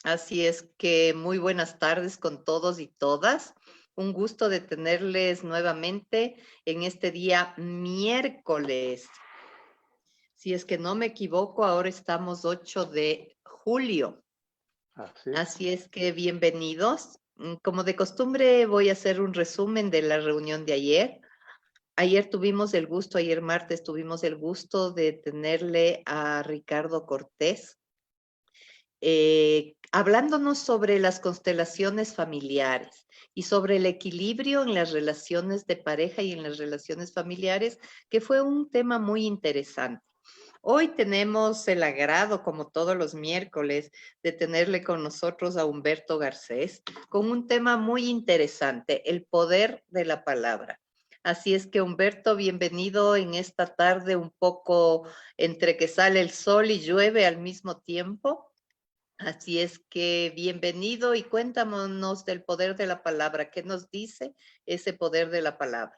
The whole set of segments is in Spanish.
Así es que muy buenas tardes con todos y todas. Un gusto de tenerles nuevamente en este día miércoles. Si es que no me equivoco, ahora estamos 8 de julio. Así es. Así es que bienvenidos. Como de costumbre, voy a hacer un resumen de la reunión de ayer. Ayer martes, tuvimos el gusto de tenerle a Ricardo Cortés hablándonos sobre las constelaciones familiares y sobre el equilibrio en las relaciones de pareja y en las relaciones familiares, que fue un tema muy interesante. Hoy tenemos el agrado, como todos los miércoles, de tenerle con nosotros a Humberto Garcés con un tema muy interesante, el poder de la palabra. Así es que Humberto, bienvenido en esta tarde un poco entre que sale el sol y llueve al mismo tiempo. Así es que bienvenido y cuéntanos del poder de la palabra. ¿Qué nos dice ese poder de la palabra?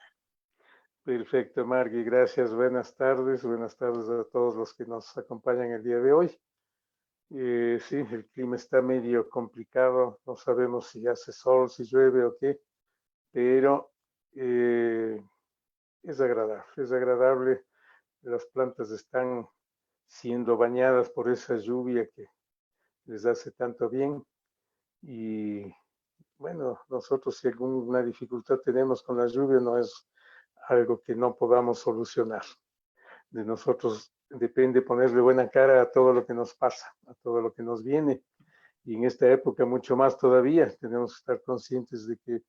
Perfecto, Margui, gracias. Buenas tardes a todos los que nos acompañan el día de hoy. Sí, el clima está medio complicado, no sabemos si hace sol, si llueve o qué, pero eh, es agradable. Las plantas están siendo bañadas por esa lluvia que les hace tanto bien y bueno, nosotros si alguna dificultad tenemos con la lluvia no es algo que no podamos solucionar. De nosotros depende ponerle buena cara a todo lo que nos pasa, a todo lo que nos viene. Y en esta época mucho más todavía tenemos que estar conscientes de que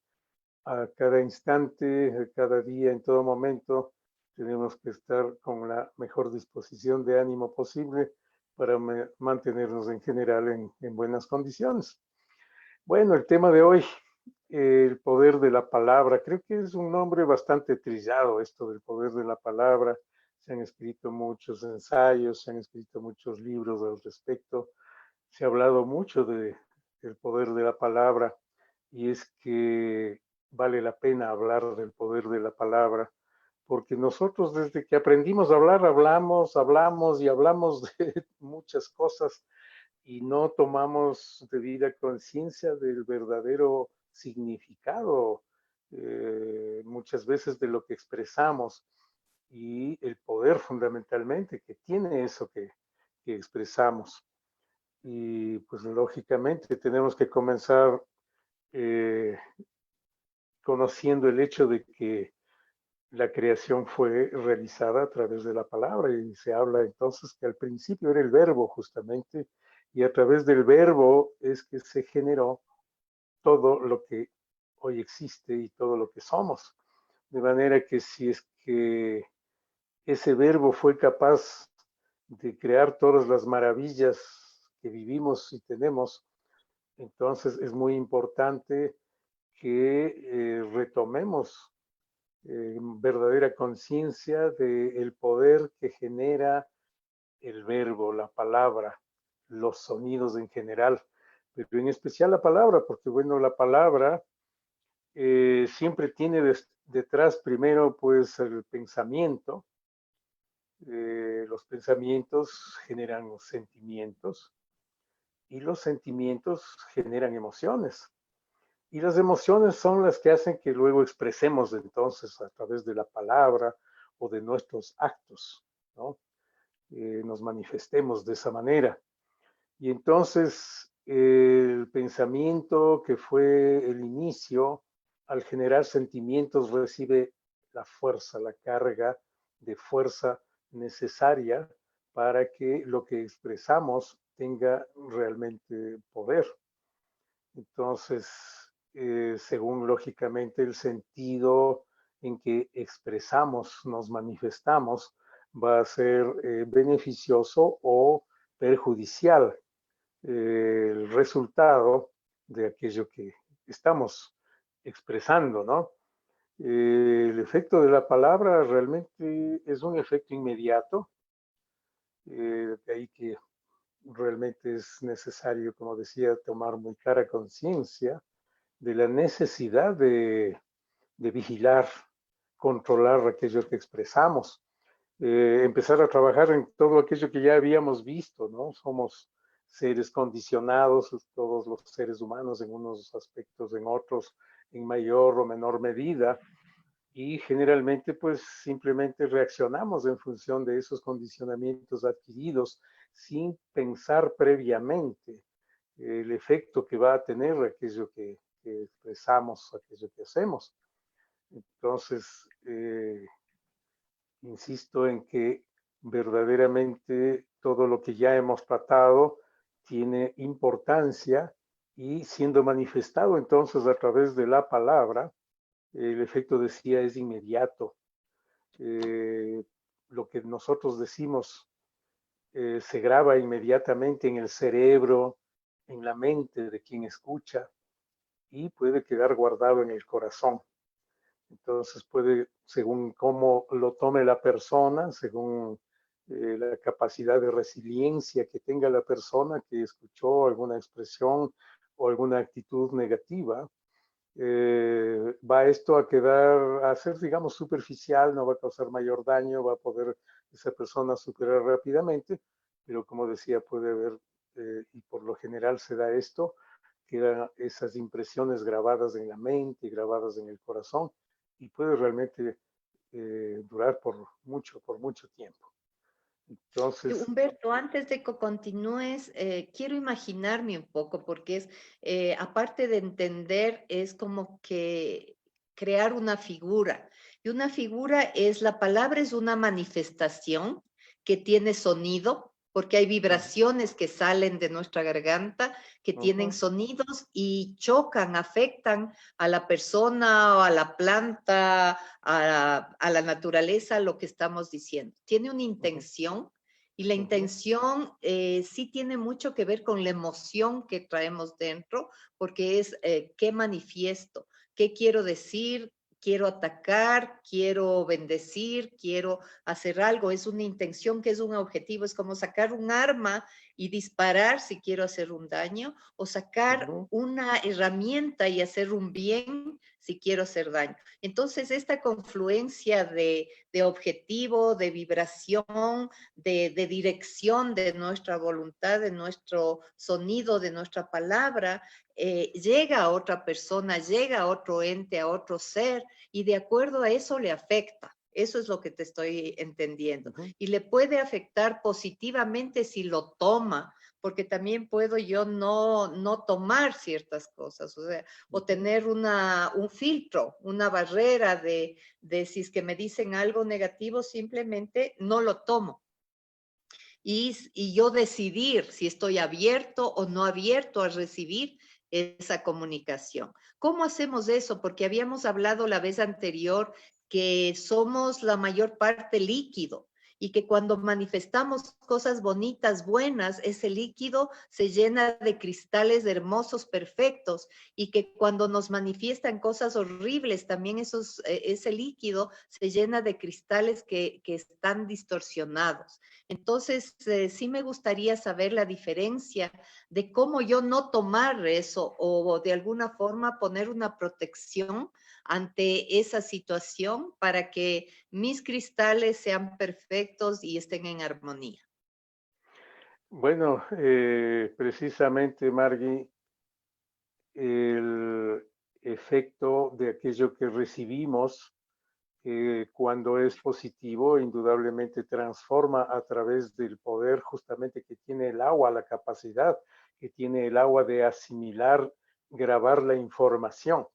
a cada instante, a cada día, en todo momento, tenemos que estar con la mejor disposición de ánimo posible para mantenernos en general en buenas condiciones. Bueno, el tema de hoy, el poder de la palabra. Creo que es un nombre bastante trillado esto del poder de la palabra. Se han escrito muchos ensayos, se han escrito muchos libros al respecto. Se ha hablado mucho del poder de la palabra y es que vale la pena hablar del poder de la palabra porque nosotros desde que aprendimos a hablar, hablamos y hablamos de muchas cosas y no tomamos debida conciencia del verdadero significado muchas veces de lo que expresamos y el poder fundamentalmente que tiene eso que expresamos. Y pues lógicamente tenemos que comenzar eh, conociendo el hecho de que la creación fue realizada a través de la palabra y se habla entonces que al principio era el verbo justamente y a través del verbo es que se generó todo lo que hoy existe y todo lo que somos. De manera que si es que ese verbo fue capaz de crear todas las maravillas que vivimos y tenemos, entonces es muy importante que retomemos verdadera conciencia del poder que genera el verbo, la palabra, los sonidos en general, pero en especial la palabra, porque bueno, la palabra siempre tiene detrás primero pues el pensamiento, los pensamientos generan los sentimientos y los sentimientos generan emociones. Y las emociones son las que hacen que luego expresemos entonces a través de la palabra o de nuestros actos, ¿no? Nos manifestemos de esa manera. Y entonces el pensamiento que fue el inicio, al generar sentimientos, recibe la fuerza, la carga de fuerza necesaria para que lo que expresamos tenga realmente poder. Entonces, según lógicamente el sentido en que expresamos, nos manifestamos, va a ser beneficioso o perjudicial el resultado de aquello que estamos expresando, ¿no? El efecto de la palabra realmente es un efecto inmediato, de ahí que realmente es necesario, como decía, tomar muy clara conciencia de la necesidad de vigilar, controlar aquello que expresamos, empezar a trabajar en todo aquello que ya habíamos visto, ¿no? Somos seres condicionados, todos los seres humanos en unos aspectos, en otros en mayor o menor medida, y generalmente pues simplemente reaccionamos en función de esos condicionamientos adquiridos sin pensar previamente el efecto que va a tener aquello que expresamos, aquello que hacemos. Entonces, insisto en que verdaderamente todo lo que ya hemos tratado tiene importancia y siendo manifestado entonces a través de la palabra, el efecto decía es inmediato. Lo que nosotros decimos se graba inmediatamente en el cerebro, en la mente de quien escucha y puede quedar guardado en el corazón. Entonces puede, según cómo lo tome la persona, según la capacidad de resiliencia que tenga la persona que escuchó alguna expresión o alguna actitud negativa, va esto a quedar, a ser, digamos, superficial, no va a causar mayor daño, va a poder esa persona superar rápidamente, pero como decía, puede haber, y por lo general se da esto, quedan esas impresiones grabadas en la mente, grabadas en el corazón, y puede realmente durar por mucho tiempo. Entonces, Humberto, antes de que continúes, quiero imaginarme un poco, porque es, aparte de entender, es como que crear una figura. Y una figura es, la palabra es una manifestación que tiene sonido, porque hay vibraciones que salen de nuestra garganta, que tienen sonidos y chocan, afectan a la persona o a la planta, a la naturaleza, lo que estamos diciendo. Tiene una intención y la intención sí tiene mucho que ver con la emoción que traemos dentro, porque es qué manifiesto, qué quiero decir, quiero atacar, quiero bendecir, quiero hacer algo. Es una intención que es un objetivo, es como sacar un arma y disparar si quiero hacer un daño, o sacar una herramienta y hacer un bien si quiero hacer daño. Entonces, esta confluencia de objetivo, de vibración, de dirección de nuestra voluntad, de nuestro sonido, de nuestra palabra, llega a otra persona, llega a otro ente, a otro ser, y de acuerdo a eso le afecta. Eso es lo que te estoy entendiendo. Y le puede afectar positivamente si lo toma, porque también puedo yo no tomar ciertas cosas, o sea, o tener un filtro, una barrera de si es que me dicen algo negativo, simplemente no lo tomo. Y yo decidir si estoy abierto o no abierto a recibir esa comunicación. ¿Cómo hacemos eso? Porque habíamos hablado la vez anterior que somos la mayor parte líquido y que cuando manifestamos cosas bonitas, buenas, ese líquido se llena de cristales hermosos, perfectos, y que cuando nos manifiestan cosas horribles, también ese líquido se llena de cristales que están distorsionados. Entonces, sí me gustaría saber la diferencia de cómo yo no tomar eso o de alguna forma poner una protección ante esa situación para que mis cristales sean perfectos y estén en armonía. bueno, precisamente, Margui, el efecto de aquello que recibimos cuando es positivo, indudablemente transforma a través del poder justamente que tiene el agua, la capacidad que tiene el agua de asimilar, grabar la información.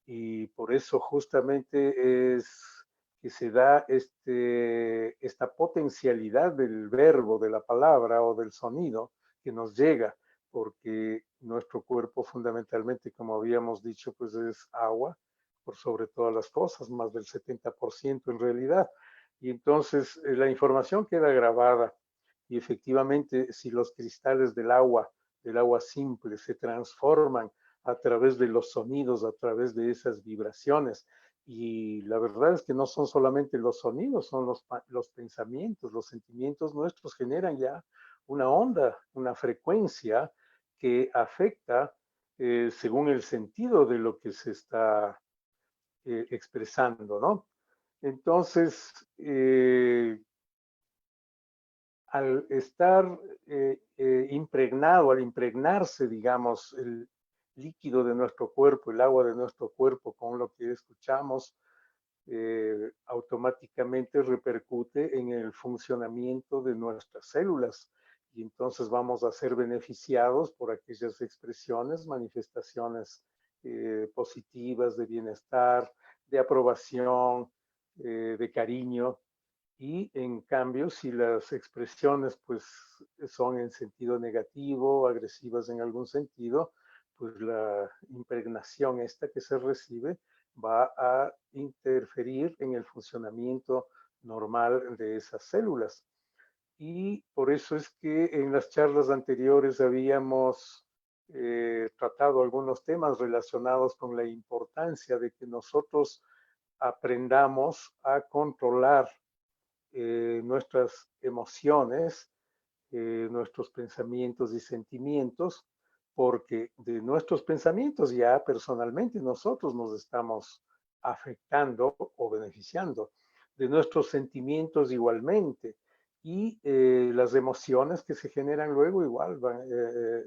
Y por eso justamente es que se da esta potencialidad del verbo, de la palabra o del sonido que nos llega, porque nuestro cuerpo fundamentalmente, como habíamos dicho, pues es agua, por sobre todas las cosas, más del 70% en realidad. Y entonces la información queda grabada y efectivamente si los cristales del agua simple, se transforman a través de los sonidos, a través de esas vibraciones. Y la verdad es que no son solamente los sonidos, son los pensamientos, los sentimientos nuestros generan ya una onda, una frecuencia que afecta según el sentido de lo que se está expresando, ¿no? Entonces, al estar impregnado, al impregnarse, digamos, el líquido de nuestro cuerpo, el agua de nuestro cuerpo con lo que escuchamos, automáticamente repercute en el funcionamiento de nuestras células y entonces vamos a ser beneficiados por aquellas expresiones, manifestaciones positivas de bienestar, de aprobación, de cariño. Y en cambio, si las expresiones pues son en sentido negativo, agresivas en algún sentido, pues la impregnación esta que se recibe va a interferir en el funcionamiento normal de esas células. Y por eso es que en las charlas anteriores habíamos tratado algunos temas relacionados con la importancia de que nosotros aprendamos a controlar nuestras emociones, nuestros pensamientos y sentimientos, porque de nuestros pensamientos ya personalmente nosotros nos estamos afectando o beneficiando, de nuestros sentimientos igualmente, y las emociones que se generan luego igual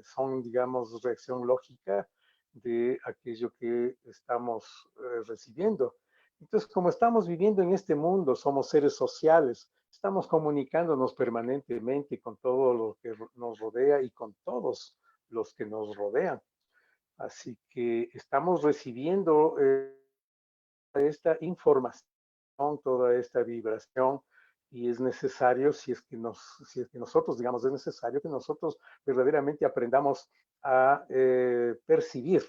son, digamos, reacción lógica de aquello que estamos recibiendo. Entonces, como estamos viviendo en este mundo, somos seres sociales, estamos comunicándonos permanentemente con todo lo que nos rodea y con todos los que nos rodean. Así que estamos recibiendo esta información, toda esta vibración, y es necesario, si es que nosotros, digamos, es necesario que nosotros verdaderamente aprendamos a percibir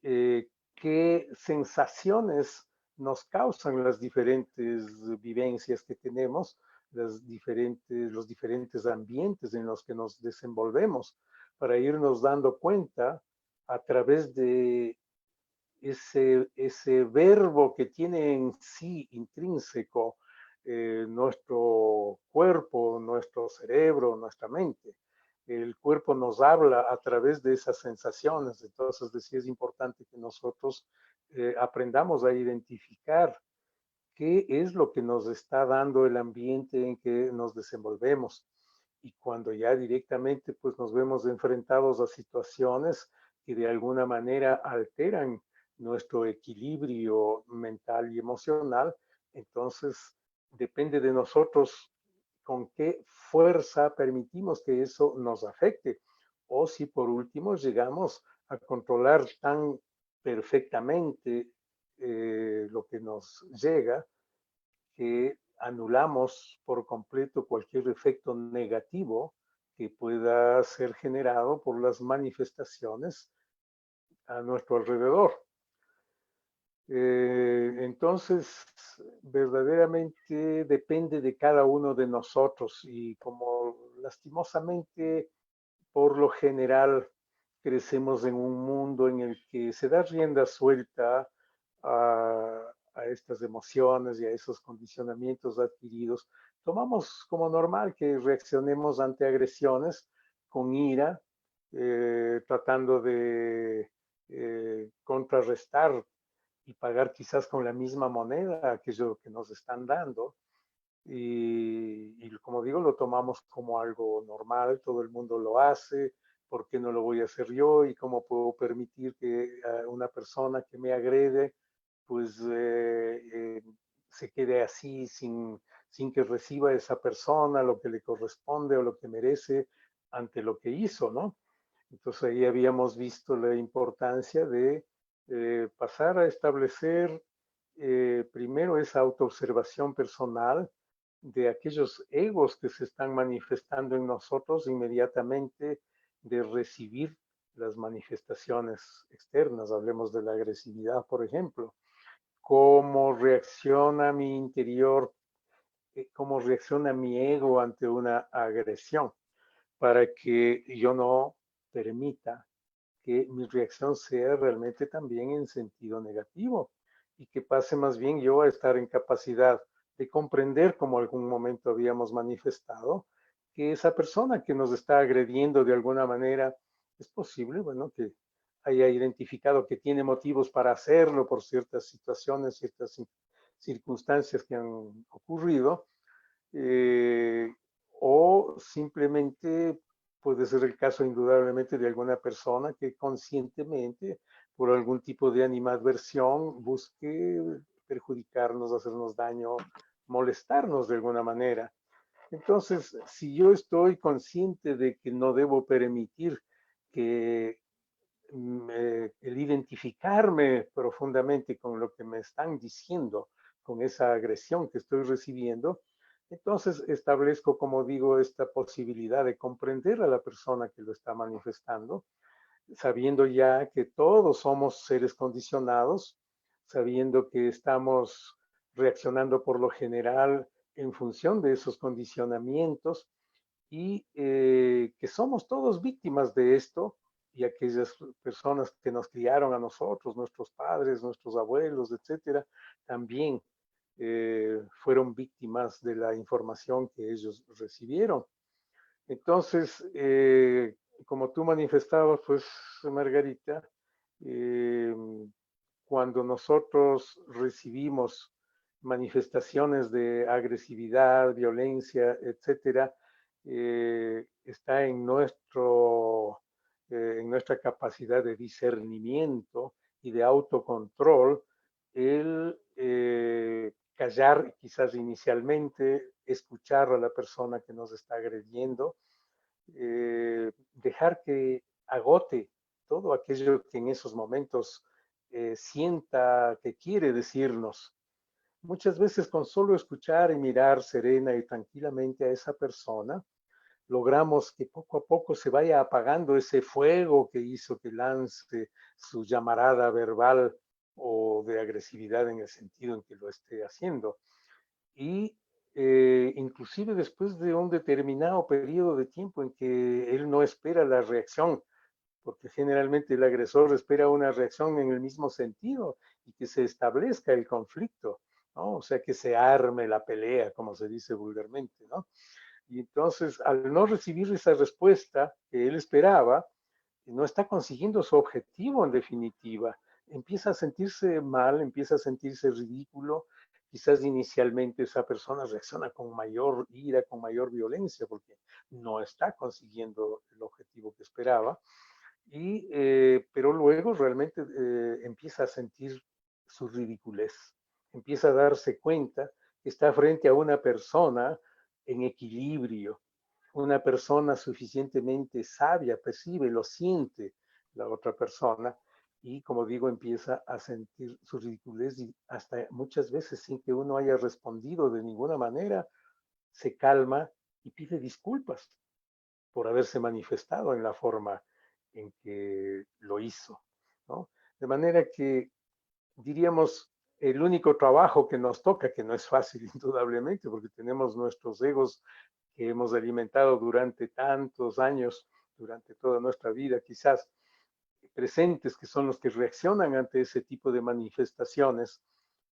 eh, qué sensaciones nos causan las diferentes vivencias que tenemos, los diferentes ambientes en los que nos desenvolvemos, para irnos dando cuenta a través de ese verbo que tiene en sí intrínseco nuestro cuerpo, nuestro cerebro, nuestra mente. El cuerpo nos habla a través de esas sensaciones, entonces sí es importante que nosotros aprendamos a identificar qué es lo que nos está dando el ambiente en que nos desenvolvemos. Y cuando ya directamente pues nos vemos enfrentados a situaciones que de alguna manera alteran nuestro equilibrio mental y emocional, entonces depende de nosotros con qué fuerza permitimos que eso nos afecte. O si por último llegamos a controlar tan perfectamente lo que nos llega que anulamos por completo cualquier efecto negativo que pueda ser generado por las manifestaciones a nuestro alrededor. Entonces, verdaderamente depende de cada uno de nosotros y como lastimosamente, por lo general, crecemos en un mundo en el que se da rienda suelta a estas emociones y a esos condicionamientos adquiridos, tomamos como normal que reaccionemos ante agresiones con ira, tratando de contrarrestar y pagar quizás con la misma moneda aquello que nos están dando. Y como digo, lo tomamos como algo normal, todo el mundo lo hace, ¿por qué no lo voy a hacer yo? ¿Y cómo puedo permitir que una persona que me agrede, pues se quede así sin que reciba esa persona lo que le corresponde o lo que merece ante lo que hizo, ¿no? Entonces ahí habíamos visto la importancia de pasar a establecer primero esa autoobservación personal de aquellos egos que se están manifestando en nosotros inmediatamente de recibir las manifestaciones externas. Hablemos de la agresividad, por ejemplo. ¿Cómo reacciona mi interior? ¿Cómo reacciona mi ego ante una agresión? Para que yo no permita que mi reacción sea realmente también en sentido negativo y que pase más bien yo a estar en capacidad de comprender, como algún momento habíamos manifestado, que esa persona que nos está agrediendo de alguna manera es posible, bueno, que haya identificado que tiene motivos para hacerlo por ciertas situaciones, ciertas circunstancias que han ocurrido, eh, o simplemente puede ser el caso indudablemente de alguna persona que conscientemente, por algún tipo de animadversión, busque perjudicarnos, hacernos daño, molestarnos de alguna manera. Entonces, si yo estoy consciente de que no debo permitir que el identificarme profundamente con lo que me están diciendo, con esa agresión que estoy recibiendo, entonces establezco, como digo, esta posibilidad de comprender a la persona que lo está manifestando, sabiendo ya que todos somos seres condicionados, sabiendo que estamos reaccionando por lo general en función de esos condicionamientos y que somos todos víctimas de esto y aquellas personas que nos criaron a nosotros, nuestros padres, nuestros abuelos, etcétera, también fueron víctimas de la información que ellos recibieron. Entonces, como tú manifestabas, pues, Margarita, eh, cuando nosotros recibimos manifestaciones de agresividad, violencia, etcétera, está en nuestra capacidad de discernimiento y de autocontrol el callar quizás inicialmente, escuchar a la persona que nos está agrediendo, dejar que agote todo aquello que en esos momentos sienta que quiere decirnos. Muchas veces con solo escuchar y mirar serena y tranquilamente a esa persona, logramos que poco a poco se vaya apagando ese fuego que hizo que lance su llamarada verbal o de agresividad en el sentido en que lo esté haciendo. Y inclusive después de un determinado periodo de tiempo en que él no espera la reacción, porque generalmente el agresor espera una reacción en el mismo sentido y que se establezca el conflicto, ¿no? O sea, que se arme la pelea, como se dice vulgarmente, ¿no? Y entonces, al no recibir esa respuesta que él esperaba, no está consiguiendo su objetivo en definitiva. Empieza a sentirse mal, empieza a sentirse ridículo. Quizás inicialmente esa persona reacciona con mayor ira, con mayor violencia, porque no está consiguiendo el objetivo que esperaba. Pero luego realmente empieza a sentir su ridiculez, empieza a darse cuenta que está frente a una persona en equilibrio, una persona suficientemente sabia, percibe, lo siente la otra persona y, como digo, empieza a sentir su ridiculez y hasta muchas veces sin que uno haya respondido de ninguna manera, se calma y pide disculpas por haberse manifestado en la forma en que lo hizo, ¿no? De manera que diríamos, el único trabajo que nos toca, que no es fácil indudablemente, porque tenemos nuestros egos que hemos alimentado durante tantos años, durante toda nuestra vida, quizás presentes, que son los que reaccionan ante ese tipo de manifestaciones,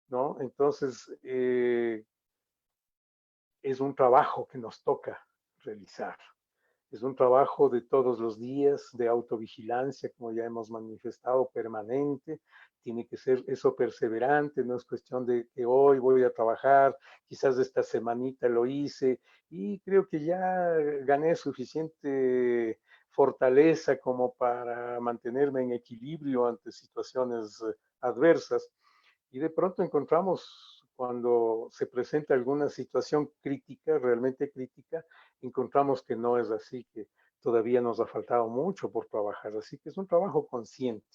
¿no? Entonces, es un trabajo que nos toca realizar. Es un trabajo de todos los días, de autovigilancia, como ya hemos manifestado, permanente. Tiene que ser eso perseverante, no es cuestión de que hoy voy a trabajar, quizás esta semanita lo hice y creo que ya gané suficiente fortaleza como para mantenerme en equilibrio ante situaciones adversas. Y de pronto encontramos, cuando se presenta alguna situación crítica, realmente crítica, encontramos que no es así, que todavía nos ha faltado mucho por trabajar. Así que es un trabajo consciente.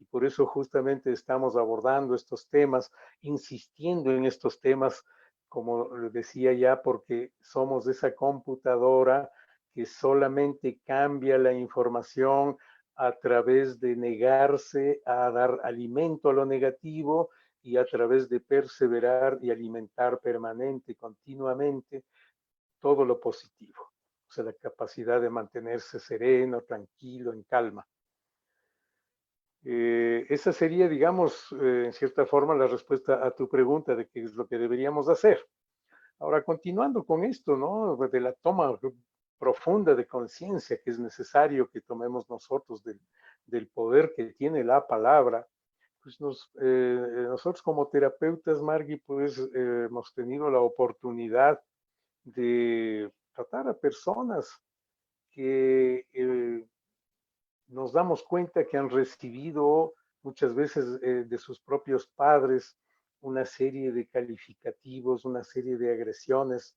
Y por eso justamente estamos abordando estos temas, insistiendo en estos temas, como decía ya, porque somos esa computadora que solamente cambia la información a través de negarse a dar alimento a lo negativo y a través de perseverar y alimentar permanente y continuamente todo lo positivo. O sea, la capacidad de mantenerse sereno, tranquilo, en calma. Esa sería, digamos, en cierta forma, la respuesta a tu pregunta de qué es lo que deberíamos hacer. Ahora, continuando con esto, ¿no? De la toma profunda de conciencia que es necesario que tomemos nosotros del poder que tiene la palabra, pues nosotros como terapeutas, Margui, pues hemos tenido la oportunidad de tratar a personas que nos damos cuenta que han recibido muchas veces de sus propios padres una serie de calificativos, una serie de agresiones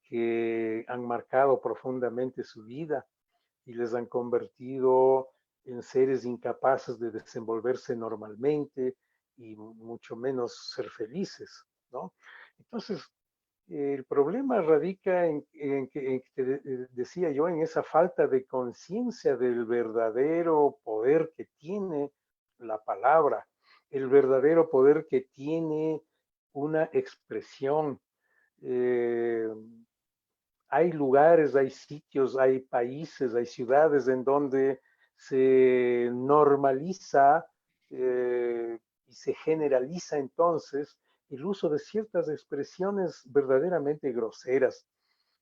que han marcado profundamente su vida y les han convertido en seres incapaces de desenvolverse normalmente y mucho menos ser felices, ¿no? Entonces, el problema radica en que decía yo, en esa falta de conciencia del verdadero poder que tiene la palabra, el verdadero poder que tiene una expresión. Eh, Hay lugares, hay sitios, hay países, hay ciudades en donde se normaliza y se generaliza entonces el uso de ciertas expresiones verdaderamente groseras,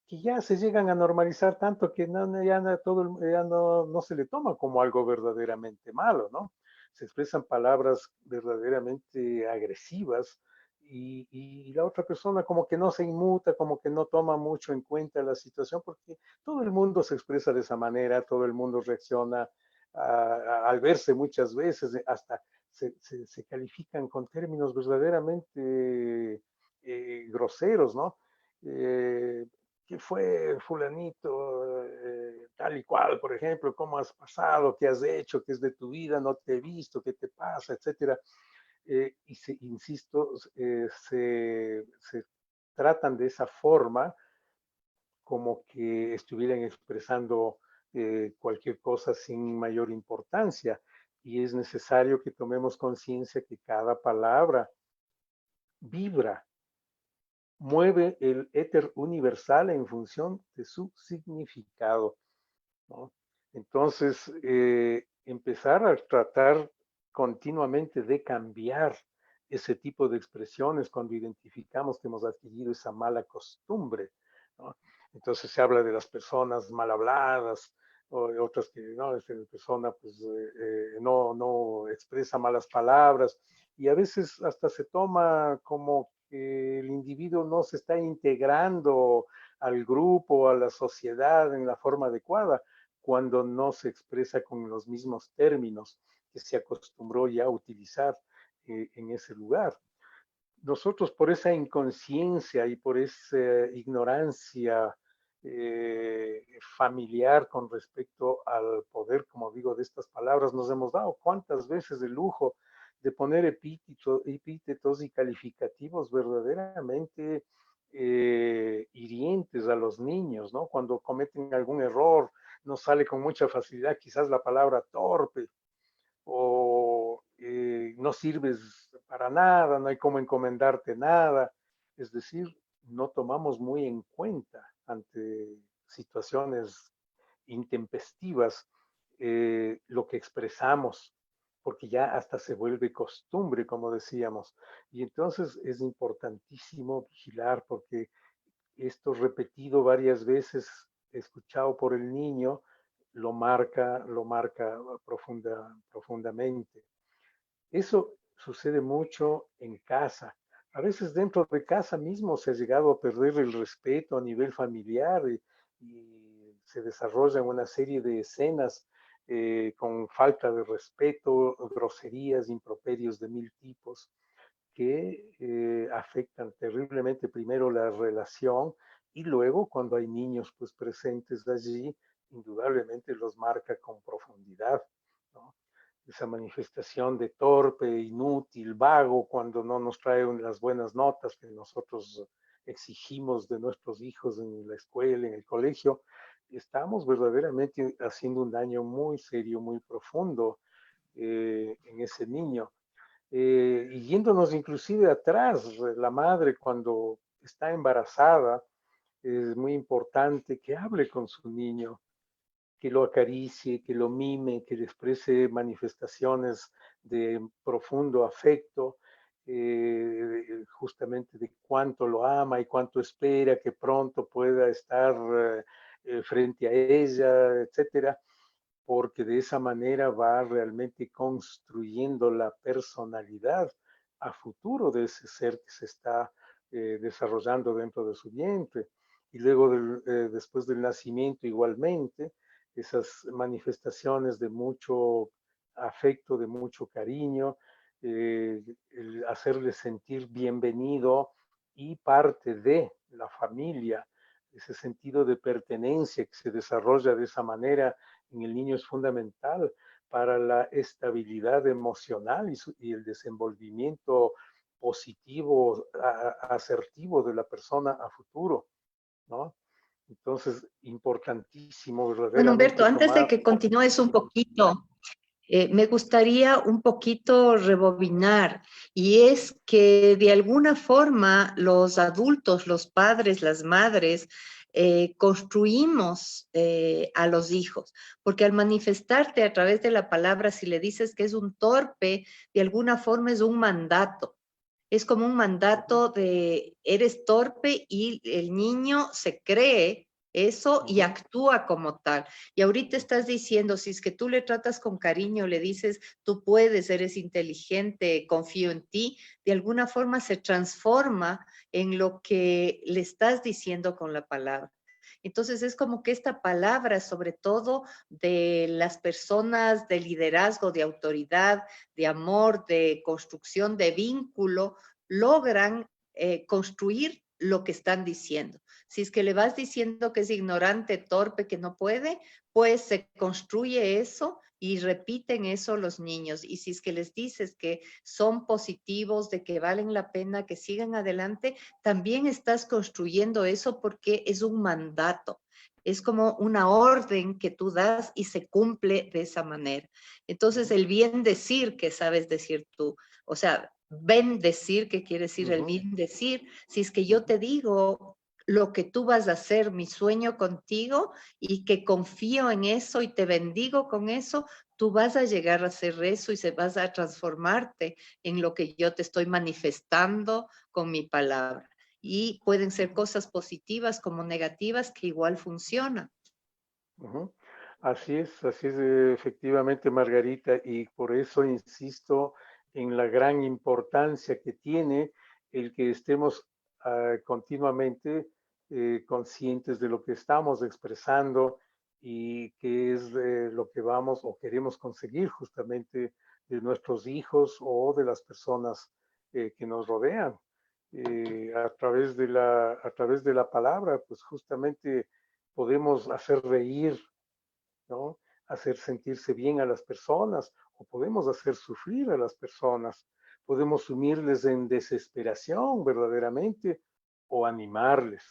que ya se llegan a normalizar tanto que no se le toma como algo verdaderamente malo, ¿no? Se expresan palabras verdaderamente agresivas y la otra persona como que no se inmuta, como que no toma mucho en cuenta la situación, porque todo el mundo se expresa de esa manera, todo el mundo reacciona al verse muchas veces, hasta se califican con términos verdaderamente groseros, ¿no? ¿Qué fue fulanito, tal y cual, por ejemplo? ¿Cómo has pasado? ¿Qué has hecho? ¿Qué es de tu vida? No te he visto, ¿qué te pasa? Etcétera. Insisto, se tratan de esa forma como que estuvieran expresando cualquier cosa sin mayor importancia. Y es necesario que tomemos conciencia que cada palabra vibra, mueve el éter universal en función de su significado, ¿no? Entonces, empezar a tratar continuamente de cambiar ese tipo de expresiones cuando identificamos que hemos adquirido esa mala costumbre, ¿no? Entonces se habla de las personas mal habladas, o de otras que no, esta persona pues no expresa malas palabras, y a veces hasta se toma como que el individuo no se está integrando al grupo, a la sociedad en la forma adecuada, cuando no se expresa con los mismos términos que se acostumbró ya a utilizar en ese lugar. Nosotros por esa inconsciencia y por esa ignorancia familiar con respecto al poder, como digo, de estas palabras, nos hemos dado cuántas veces el lujo de poner epítetos y calificativos verdaderamente hirientes a los niños, ¿no? Cuando cometen algún error, nos sale con mucha facilidad quizás la palabra torpe o no sirves para nada, no hay cómo encomendarte nada. Es decir, no tomamos muy en cuenta ante situaciones intempestivas lo que expresamos, porque ya hasta se vuelve costumbre, como decíamos. Y entonces es importantísimo vigilar porque esto repetido varias veces, escuchado por el niño, lo marca profundamente. Eso sucede mucho en casa. A veces dentro de casa mismo se ha llegado a perder el respeto a nivel familiar y se desarrollan una serie de escenas con falta de respeto, groserías, improperios de mil tipos que afectan terriblemente primero la relación y luego cuando hay niños pues presentes allí, indudablemente los marca con profundidad, ¿no? Esa manifestación de torpe, inútil, vago, cuando no nos traen las buenas notas que nosotros exigimos de nuestros hijos en la escuela, en el colegio, estamos verdaderamente haciendo un daño muy serio, muy profundo en ese niño. Y yéndonos inclusive atrás, la madre cuando está embarazada, es muy importante que hable con su niño, que lo acaricie, que lo mime, que le exprese manifestaciones de profundo afecto, justamente de cuánto lo ama y cuánto espera que pronto pueda estar frente a ella, etcétera, porque de esa manera va realmente construyendo la personalidad a futuro de ese ser que se está desarrollando dentro de su vientre. y luego después del nacimiento igualmente, esas manifestaciones de mucho afecto, de mucho cariño, el hacerle sentir bienvenido y parte de la familia, ese sentido de pertenencia que se desarrolla de esa manera en el niño es fundamental para la estabilidad emocional y el desenvolvimiento positivo, asertivo de la persona a futuro, ¿no? Entonces, importantísimo Bueno, Humberto, verdaderamente antes de tomar. que continúes un poquito, me gustaría un poquito rebobinar, y es que de alguna forma los adultos, los padres, las madres, construimos a los hijos, porque al manifestarte a través de la palabra, si le dices que es un torpe, de alguna forma es un mandato. Es como un mandato de eres torpe y el niño se cree eso y actúa como tal. Y ahorita estás diciendo, si es que tú le tratas con cariño, le dices, tú puedes, eres inteligente, confío en ti, de alguna forma se transforma en lo que le estás diciendo con la palabra. Entonces es como que esta palabra, sobre todo de las personas de liderazgo, de autoridad, de amor, de construcción de vínculo, logran construir lo que están diciendo. Si es que le vas diciendo que es ignorante, torpe, que no puede, pues se construye eso y repiten eso los niños. Y si es que les dices que son positivos, de que valen la pena, que sigan adelante, también estás construyendo eso porque es un mandato. Es como una orden que tú das y se cumple de esa manera. Entonces, el bien decir que sabes decir tú, o sea, ven decir, ¿qué quiere decir el bien decir? Si es que yo te digo lo que tú vas a hacer, mi sueño contigo, y que confío en eso y te bendigo con eso, tú vas a llegar a hacer eso y se vas a transformarte en lo que yo te estoy manifestando con mi palabra. Y pueden ser cosas positivas como negativas que igual funcionan. Ujú. Así es, efectivamente, Margarita, y por eso insisto en la gran importancia que tiene el que estemos continuamente conscientes de lo que estamos expresando y qué es lo que vamos o queremos conseguir justamente de nuestros hijos o de las personas que nos rodean. A través de la palabra, pues justamente podemos hacer reír, ¿no? Hacer sentirse bien a las personas o podemos hacer sufrir a las personas. Podemos sumirles en desesperación verdaderamente o animarles.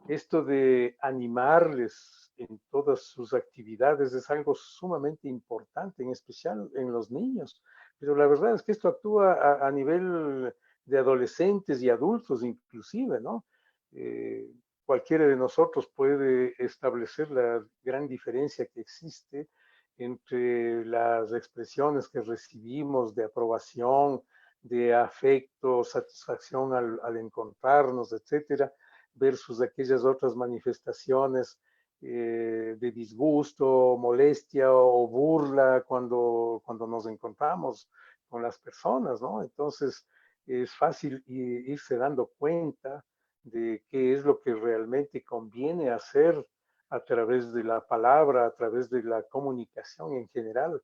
Esto de animarles en todas sus actividades es algo sumamente importante, en especial en los niños. Pero la verdad es que esto actúa a nivel de adolescentes y adultos inclusive, ¿no? Eh, Cualquiera de nosotros puede establecer la gran diferencia que existe entre las expresiones que recibimos de aprobación, de afecto, satisfacción al encontrarnos, etcétera, versus aquellas otras manifestaciones de disgusto, molestia o burla cuando nos encontramos con las personas, ¿no? Entonces es fácil irse dando cuenta de qué es lo que realmente conviene hacer a través de la palabra, a través de la comunicación en general,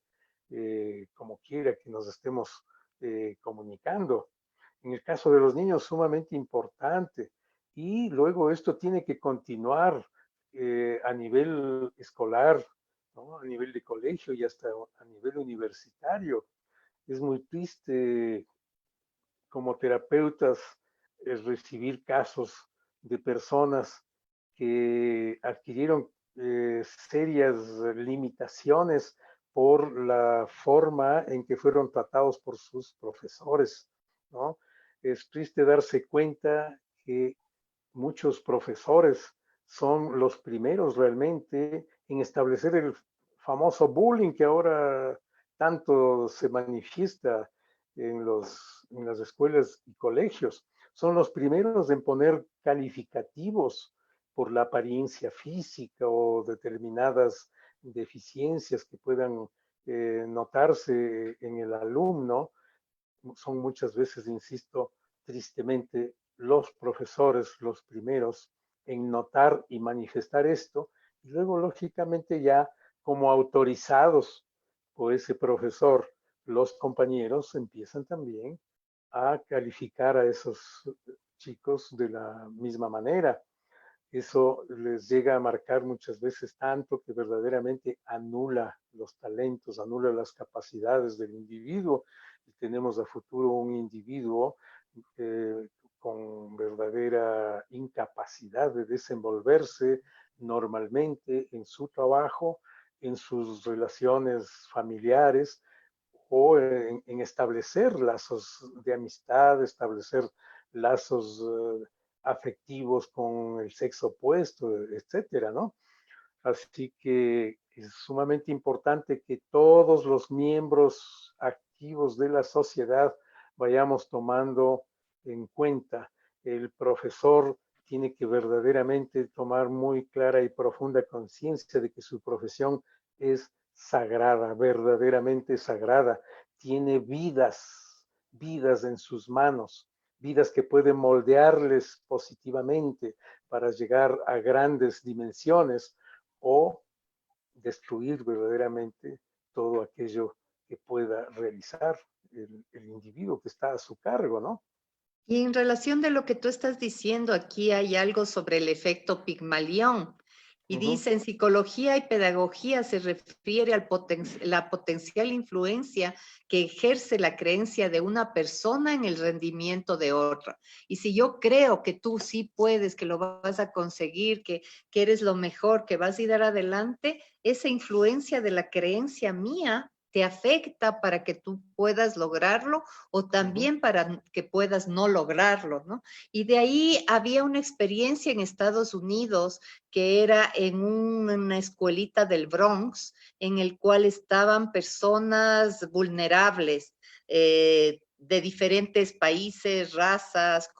como quiera que nos estemos comunicando. En el caso de los niños, sumamente importante. Y luego esto tiene que continuar a nivel escolar, ¿no? A nivel de colegio y hasta a nivel universitario. Es muy triste como terapeutas recibir casos de personas que adquirieron serias limitaciones por la forma en que fueron tratados por sus profesores, ¿no? Es triste darse cuenta que muchos profesores son los primeros realmente en establecer el famoso bullying que ahora tanto se manifiesta en las escuelas y colegios. Son los primeros en poner calificativos por la apariencia física o determinadas deficiencias que puedan notarse en el alumno. Son muchas veces, insisto, tristemente los profesores los primeros en notar y manifestar esto, y luego lógicamente ya como autorizados por ese profesor, los compañeros empiezan también a calificar a esos chicos de la misma manera. Eso les llega a marcar muchas veces tanto que verdaderamente anula los talentos, anula las capacidades del individuo. Y tenemos a futuro un individuo con verdadera incapacidad de desenvolverse normalmente en su trabajo, en sus relaciones familiares o en establecer lazos de amistad, establecer lazos afectivos con el sexo opuesto, etcétera, ¿no? Así que es sumamente importante que todos los miembros activos de la sociedad vayamos tomando en cuenta. El profesor tiene que verdaderamente tomar muy clara y profunda conciencia de que su profesión es sagrada, verdaderamente sagrada. Tiene vidas en sus manos, vidas que pueden moldearles positivamente para llegar a grandes dimensiones o destruir verdaderamente todo aquello que pueda realizar el individuo que está a su cargo, ¿no? Y en relación de lo que tú estás diciendo, aquí hay algo sobre el efecto Pigmalión. Y Ujú. dice, en psicología y pedagogía se refiere a la potencial influencia que ejerce la creencia de una persona en el rendimiento de otra. Y si yo creo que tú sí puedes, que lo vas a conseguir, que eres lo mejor, que vas a ir adelante, esa influencia de la creencia mía te afecta para que tú puedas lograrlo o Ujú. también para que puedas no lograrlo, ¿no? Y de ahí había una experiencia en Estados Unidos que era en una escuelita del Bronx, en el cual estaban personas vulnerables, de diferentes países, razas,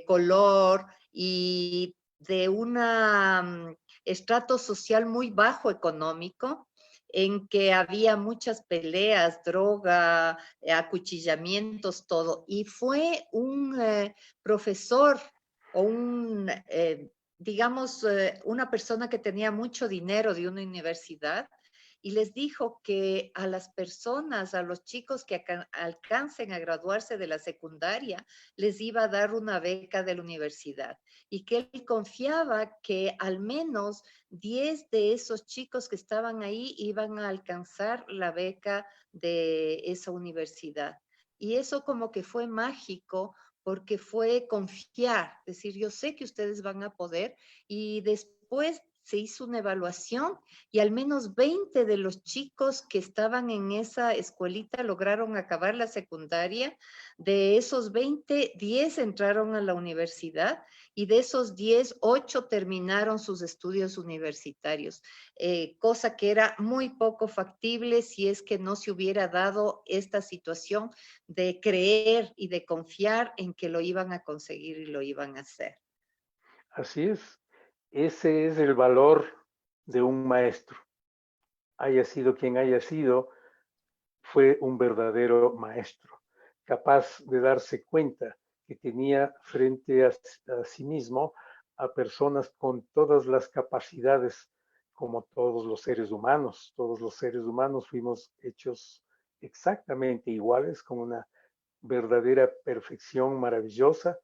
color y de un estrato social muy bajo económico, en que había muchas peleas, droga, acuchillamientos, todo. Y fue un profesor o digamos, una persona que tenía mucho dinero de una universidad y les dijo que a las personas, a los chicos que alcancen a graduarse de la secundaria, les iba a dar una beca de la universidad y que él confiaba que al menos 10 de esos chicos que estaban ahí iban a alcanzar la beca de esa universidad. Y eso como que fue mágico porque fue confiar, decir, yo sé que ustedes van a poder y después se hizo una evaluación y al menos 20 de los chicos que estaban en esa escuelita lograron acabar la secundaria. De esos 20, 10 entraron a la universidad y de esos 10, 8 terminaron sus estudios universitarios, cosa que era muy poco factible si es que no se hubiera dado esta situación de creer y de confiar en que lo iban a conseguir y lo iban a hacer. Así es. Ese es el valor de un maestro. Haya sido quien haya sido, fue un verdadero maestro, capaz de darse cuenta que tenía frente a sí mismo a personas con todas las capacidades, como todos los seres humanos. Todos los seres humanos fuimos hechos exactamente iguales, con una verdadera perfección maravillosa,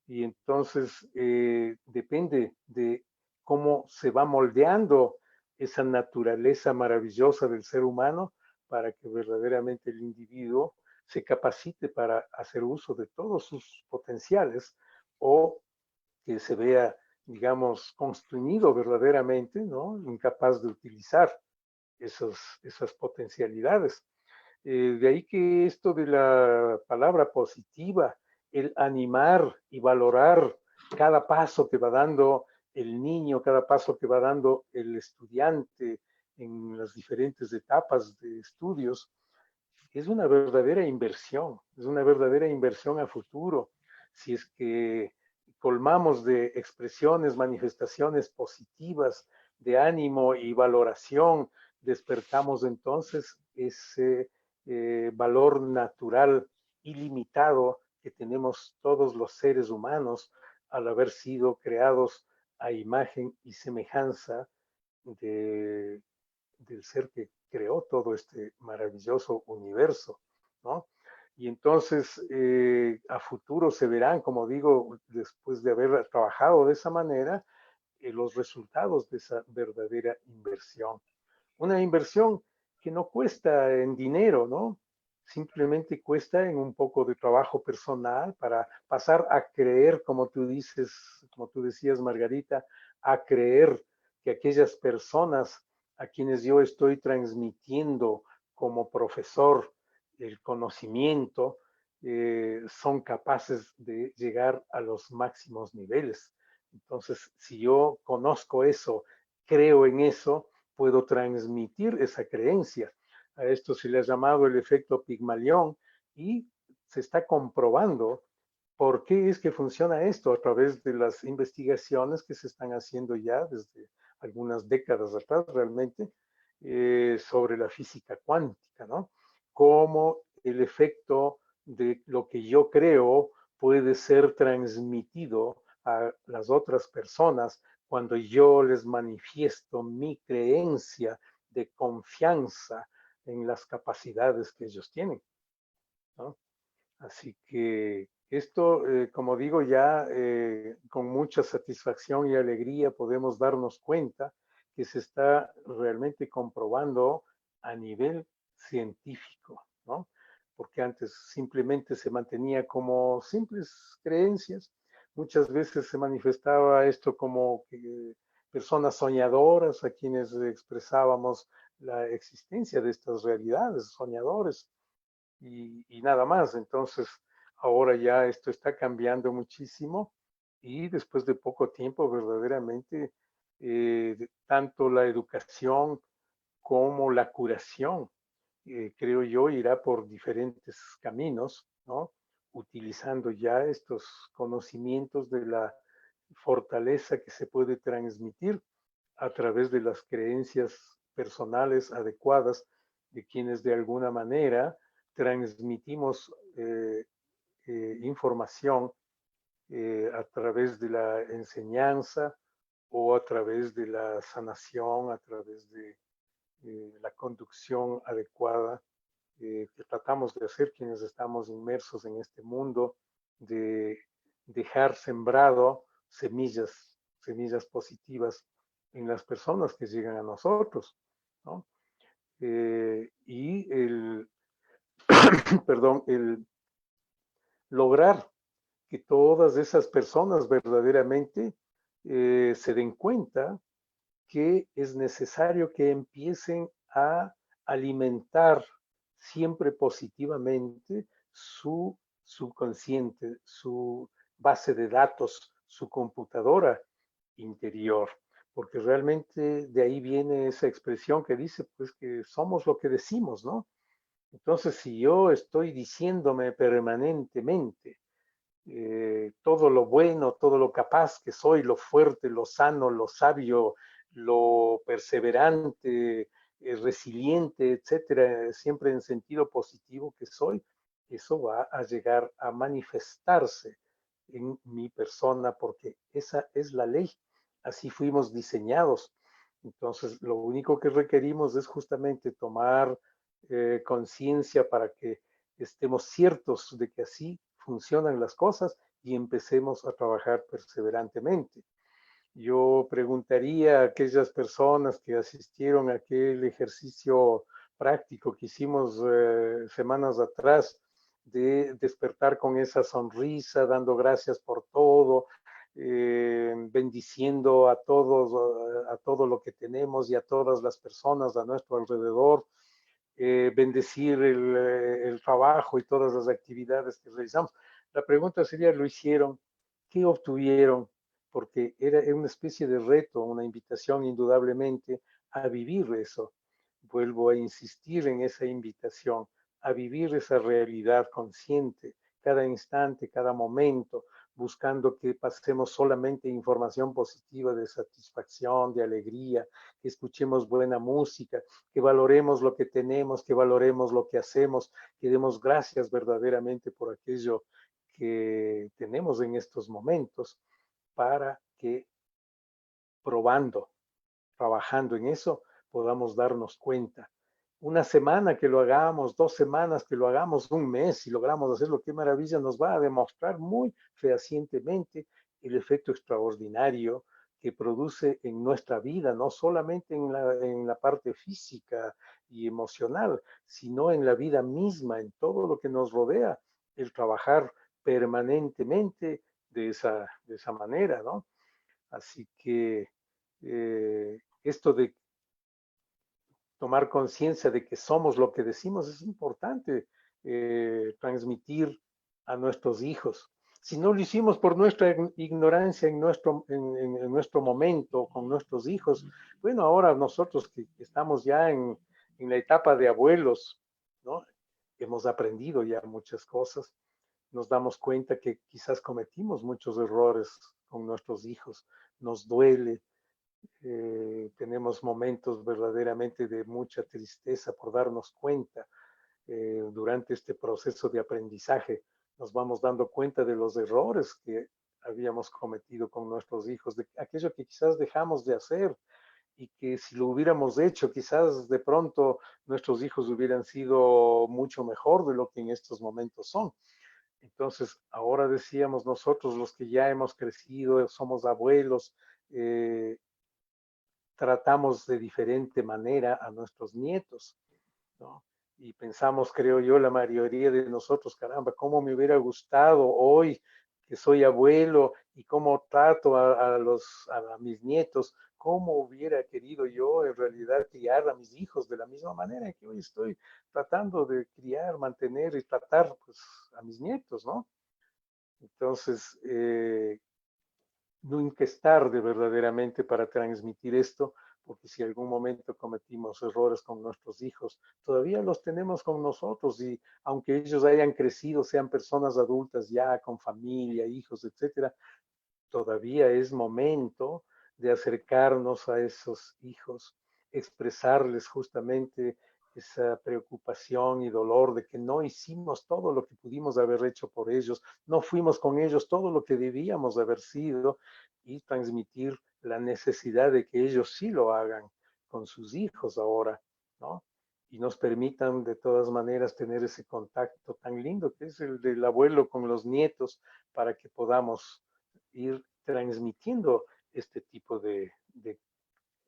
y entonces depende de cómo se va moldeando esa naturaleza maravillosa del ser humano para que verdaderamente el individuo se capacite para hacer uso de todos sus potenciales o que se vea, digamos, constreñido verdaderamente, ¿no? Incapaz de utilizar esas potencialidades. De ahí que esto de la palabra positiva, el animar y valorar cada paso que va dando el niño, cada paso que va dando el estudiante en las diferentes etapas de estudios, es una verdadera inversión, es una verdadera inversión a futuro. Si es que colmamos de expresiones, manifestaciones positivas de ánimo y valoración, despertamos entonces ese valor natural ilimitado que tenemos todos los seres humanos al haber sido creados a imagen y semejanza de, del ser que creó todo este maravilloso universo, ¿no? Y entonces a futuro se verán, como digo, después de haber trabajado de esa manera, los resultados de esa verdadera inversión. Una inversión que no cuesta en dinero, ¿no? Simplemente cuesta en un poco de trabajo personal para pasar a creer, como tú dices, como tú decías, Margarita, a creer que aquellas personas a quienes yo estoy transmitiendo como profesor el conocimiento son capaces de llegar a los máximos niveles. Entonces, si yo conozco eso, creo en eso, puedo transmitir esa creencia. A esto se le ha llamado el efecto Pigmalión y se está comprobando por qué es que funciona esto a través de las investigaciones que se están haciendo ya desde algunas décadas atrás realmente sobre la física cuántica, ¿no? Cómo el efecto de lo que yo creo puede ser transmitido a las otras personas cuando yo les manifiesto mi creencia de confianza en las capacidades que ellos tienen, ¿no? Así que esto, como digo, ya con mucha satisfacción y alegría podemos darnos cuenta que se está realmente comprobando a nivel científico, ¿no? Porque antes simplemente se mantenía como simples creencias. Muchas veces se manifestaba esto como que personas soñadoras a quienes expresábamos la existencia de estas realidades, soñadores, y nada más. Entonces, ahora ya esto está cambiando muchísimo y después de poco tiempo, verdaderamente, tanto la educación como la curación, creo yo, irá por diferentes caminos, ¿no? Utilizando ya estos conocimientos de la fortaleza que se puede transmitir a través de las creencias personales adecuadas de quienes de alguna manera transmitimos información a través de la enseñanza o a través de la sanación, a través de la conducción adecuada que tratamos de hacer quienes estamos inmersos en este mundo, de dejar sembrado semillas positivas en las personas que llegan a nosotros, ¿no? Y perdón, el lograr que todas esas personas verdaderamente se den cuenta que es necesario que empiecen a alimentar siempre positivamente su subconsciente, su base de datos, su computadora interior, porque realmente de ahí viene esa expresión que dice pues que somos lo que decimos, ¿no? Entonces, si yo estoy diciéndome permanentemente todo lo bueno, todo lo capaz que soy, lo fuerte, lo sano, lo sabio, lo perseverante, resiliente, etcétera, siempre en sentido positivo que soy, eso va a llegar a manifestarse en mi persona porque esa es la ley, así fuimos diseñados. Entonces, lo único que requerimos es justamente tomar conciencia para que estemos ciertos de que así funcionan las cosas y empecemos a trabajar perseverantemente. Yo preguntaría a aquellas personas que asistieron a aquel ejercicio práctico que hicimos semanas atrás de despertar con esa sonrisa, dando gracias por todo, bendiciendo a todos, a todo lo que tenemos y a todas las personas a nuestro alrededor, bendecir el trabajo y todas las actividades que realizamos. La pregunta sería, ¿lo hicieron? ¿Qué obtuvieron? Porque era una especie de reto, una invitación indudablemente a vivir eso. Vuelvo a insistir en esa invitación, a vivir esa realidad consciente, cada instante, cada momento, buscando que pasemos solamente información positiva de satisfacción, de alegría, que escuchemos buena música, que valoremos lo que tenemos, que valoremos lo que hacemos, que demos gracias verdaderamente por aquello que tenemos en estos momentos para que probando, trabajando en eso, podamos darnos cuenta. Una semana que lo hagamos, 2 semanas que lo hagamos, un mes, si logramos hacerlo, qué maravilla, nos va a demostrar muy fehacientemente el efecto extraordinario que produce en nuestra vida, no solamente en la parte física y emocional, sino en la vida misma, en todo lo que nos rodea, el trabajar permanentemente de esa manera, ¿no? Así que esto de tomar conciencia de que somos lo que decimos es importante transmitir a nuestros hijos. Si no lo hicimos por nuestra ignorancia en nuestro momento con nuestros hijos, bueno, ahora nosotros que estamos ya en la etapa de abuelos, ¿no? Hemos aprendido ya muchas cosas, nos damos cuenta que quizás cometimos muchos errores con nuestros hijos, nos duele, tenemos momentos verdaderamente de mucha tristeza por darnos cuenta durante este proceso de aprendizaje. Nos vamos dando cuenta de los errores que habíamos cometido con nuestros hijos, de aquello que quizás dejamos de hacer y que si lo hubiéramos hecho, quizás de pronto nuestros hijos hubieran sido mucho mejor de lo que en estos momentos son. Entonces, ahora decíamos nosotros, los que ya hemos crecido, somos abuelos, tratamos de diferente manera a nuestros nietos, ¿no? Y pensamos, creo yo, la mayoría de nosotros, caramba, cómo me hubiera gustado hoy que soy abuelo y cómo trato a mis nietos, cómo hubiera querido yo en realidad criar a mis hijos de la misma manera que hoy estoy tratando de criar, mantener y tratar pues, a mis nietos, ¿no? Entonces, nunca es tarde verdaderamente para transmitir esto, porque si algún momento cometimos errores con nuestros hijos, todavía los tenemos con nosotros y aunque ellos hayan crecido, sean personas adultas ya con familia, hijos, etcétera, todavía es momento de acercarnos a esos hijos, expresarles justamente esa preocupación y dolor de que no hicimos todo lo que pudimos haber hecho por ellos, no fuimos con ellos todo lo que debíamos haber sido y transmitir la necesidad de que ellos sí lo hagan con sus hijos ahora, ¿no? Y nos permitan de todas maneras tener ese contacto tan lindo que es el del abuelo con los nietos para que podamos ir transmitiendo este tipo de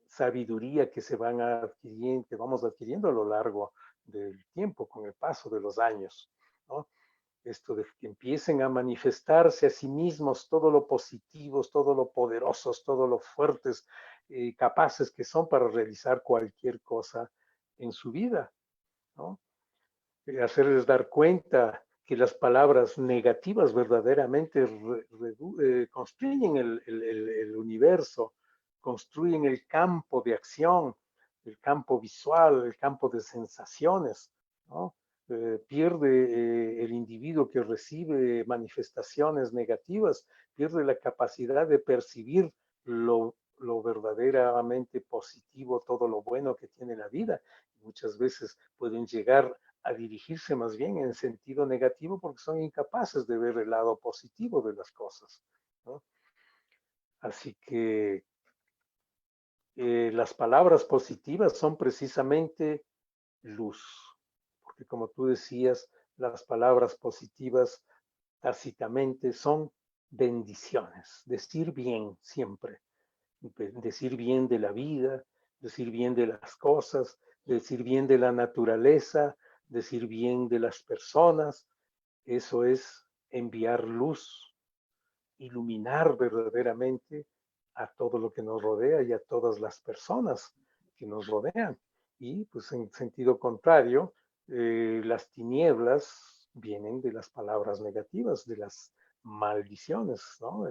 sabiduría que se van adquiriendo, que vamos adquiriendo a lo largo del tiempo, con el paso de los años, ¿no? Esto de que empiecen a manifestarse a sí mismos todo lo positivos, todo lo poderosos, todo lo fuertes, capaces que son para realizar cualquier cosa en su vida, ¿no? Hacerles dar cuenta que las palabras negativas verdaderamente construyen el universo, construyen el campo de acción, el campo visual, el campo de sensaciones, ¿no? Pierde el individuo que recibe manifestaciones negativas, pierde la capacidad de percibir lo verdaderamente positivo, todo lo bueno que tiene la vida. Muchas veces pueden llegar a dirigirse más bien en sentido negativo porque son incapaces de ver el lado positivo de las cosas, ¿no? Así que las palabras positivas son precisamente luz, porque como tú decías, las palabras positivas tácitamente son bendiciones, decir bien siempre, decir bien de la vida, decir bien de las cosas, decir bien de la naturaleza, decir bien de las personas. Eso es enviar luz, iluminar verdaderamente a todo lo que nos rodea y a todas las personas que nos rodean. Y pues en sentido contrario, las tinieblas vienen de las palabras negativas, de las maldiciones, ¿no?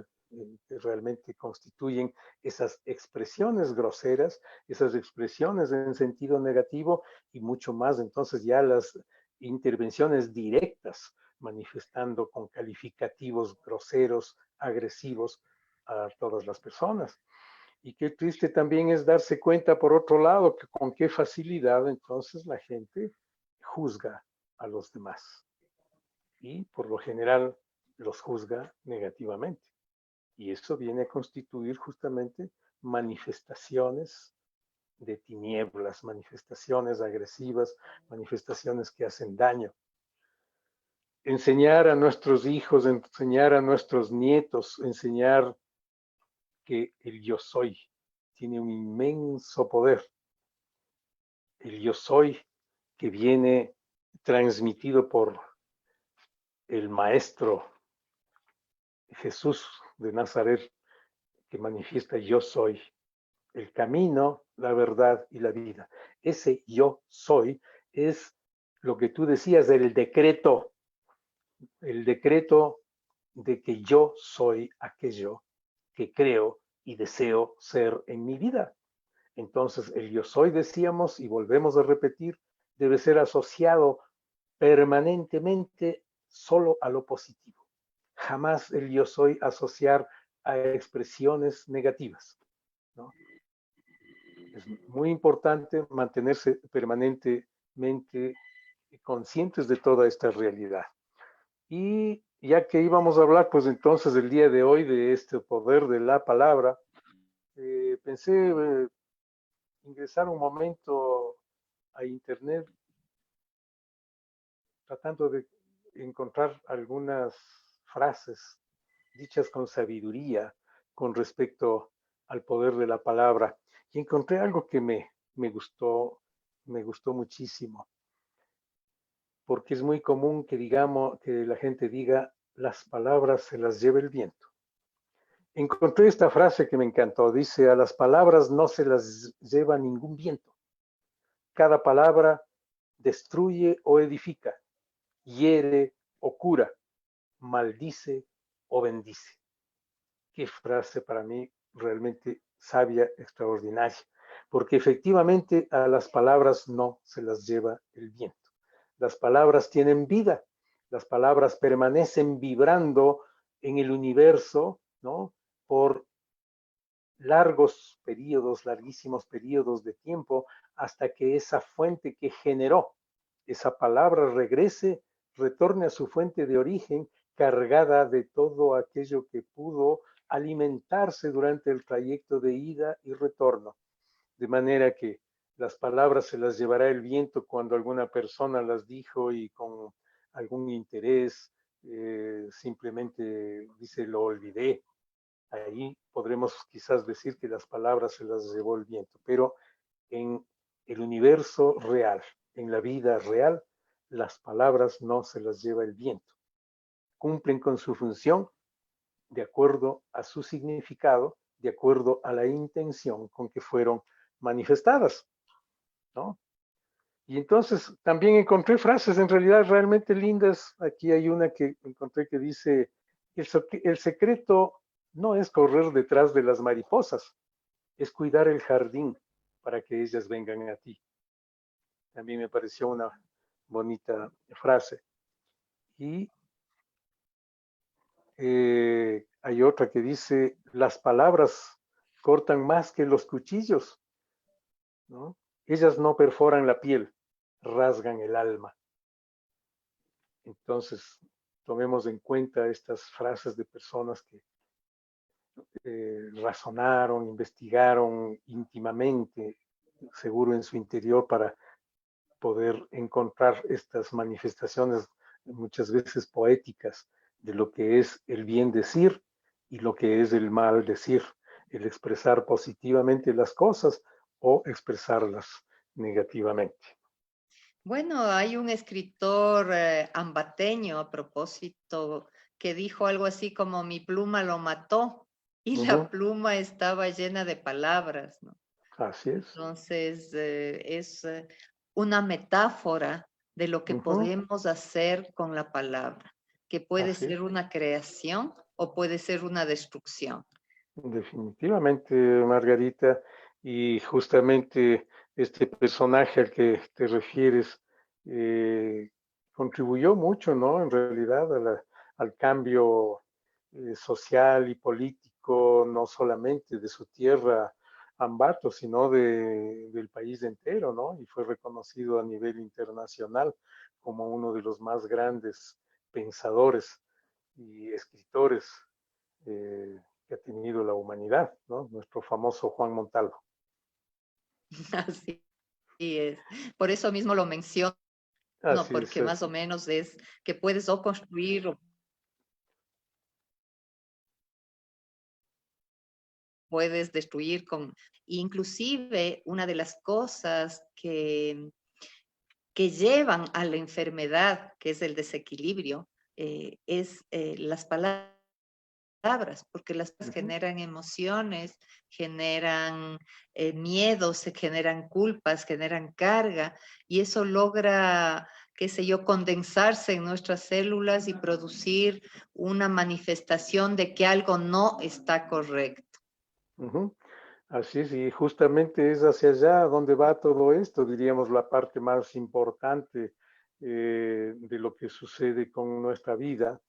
Que realmente constituyen esas expresiones groseras, esas expresiones en sentido negativo y mucho más. Entonces ya las intervenciones directas manifestando con calificativos groseros, agresivos a todas las personas. Y qué triste también es darse cuenta, por otro lado, que con qué facilidad entonces la gente juzga a los demás. Y por lo general los juzga negativamente. Y eso viene a constituir justamente manifestaciones de tinieblas, manifestaciones agresivas, manifestaciones que hacen daño. Enseñar a nuestros hijos, enseñar a nuestros nietos, enseñar que el yo soy tiene un inmenso poder. El yo soy que viene transmitido por el Maestro Jesús de Nazaret, que manifiesta yo soy, el camino, la verdad y la vida. Ese yo soy es lo que tú decías del decreto, el decreto de que yo soy aquello que creo y deseo ser en mi vida. Entonces, el yo soy, decíamos, y volvemos a repetir, debe ser asociado permanentemente solo a lo positivo. Jamás el yo soy asociar a expresiones negativas, ¿no? Es muy importante mantenerse permanentemente conscientes de toda esta realidad. Y ya que íbamos a hablar, pues entonces el día de hoy de este poder de la palabra, pensé ingresar un momento a internet tratando de encontrar algunas frases dichas con sabiduría con respecto al poder de la palabra. Y encontré algo que me gustó muchísimo, porque es muy común que digamos, que la gente diga, las palabras se las lleva el viento. Encontré esta frase que me encantó, dice, a las palabras no se las lleva ningún viento. Cada palabra destruye o edifica, hiere o cura, maldice o bendice. Qué frase para mí realmente sabia, extraordinaria, porque efectivamente a las palabras no se las lleva el viento. Las palabras tienen vida, las palabras permanecen vibrando en el universo, ¿no? Por largos periodos, larguísimos periodos de tiempo, hasta que esa fuente que generó esa palabra regrese, retorne a su fuente de origen, cargada de todo aquello que pudo alimentarse durante el trayecto de ida y retorno. De manera que las palabras se las llevará el viento cuando alguna persona las dijo y con algún interés simplemente dice lo olvidé. Ahí podremos quizás decir que las palabras se las llevó el viento, pero en el universo real, en la vida real, las palabras no se las lleva el viento. Cumplen con su función de acuerdo a su significado, de acuerdo a la intención con que fueron manifestadas, ¿no? Y entonces también encontré frases en realidad realmente lindas. Aquí hay una que encontré que dice, el secreto no es correr detrás de las mariposas, es cuidar el jardín para que ellas vengan a ti. También me pareció una bonita frase. Y hay otra que dice, las palabras cortan más que los cuchillos, ¿no? Ellas no perforan la piel, rasgan el alma. Entonces, tomemos en cuenta estas frases de personas que razonaron, investigaron íntimamente, seguro en su interior, para poder encontrar estas manifestaciones muchas veces poéticas de lo que es el bien decir y lo que es el mal decir, el expresar positivamente las cosas o expresarlas negativamente. Bueno, hay un escritor ambateño a propósito que dijo algo así como mi pluma lo mató y la pluma estaba llena de palabras, ¿no? Así es. Entonces, es una metáfora de lo que podemos hacer con la palabra, que puede ser una creación o puede ser una destrucción. Definitivamente, Margarita, y justamente este personaje al que te refieres contribuyó mucho, ¿no? En realidad al cambio social y político, no solamente de su tierra, Ambato, sino del país entero, ¿no? Y fue reconocido a nivel internacional como uno de los más grandes pensadores y escritores que ha tenido la humanidad, ¿no? Nuestro famoso Juan Montalvo. Así es. Por eso mismo lo menciono, Así es. porque más o menos es que puedes o construir o puedes destruir con, inclusive una de las cosas que llevan a la enfermedad, que es el desequilibrio, es las palabras, porque las palabras generan emociones, generan miedos, se generan culpas, generan carga, y eso logra, qué sé yo, condensarse en nuestras células y producir una manifestación de que algo no está correcto. Ujú. Así es, y justamente es hacia allá donde va todo esto, diríamos, la parte más importante de lo que sucede con nuestra vida.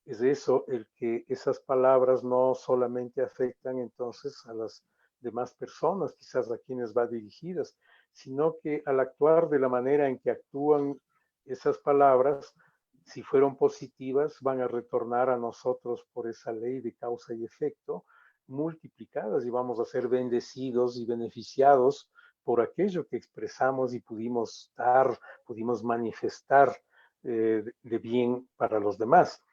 Es eso, el que esas palabras no solamente afectan entonces a las demás personas, quizás a quienes va dirigidas, sino que al actuar de la manera en que actúan esas palabras, si fueron positivas, van a retornar a nosotros por esa ley de causa y efecto multiplicadas y vamos a ser bendecidos y beneficiados por aquello que expresamos y pudimos dar, pudimos manifestar de bien para los demás.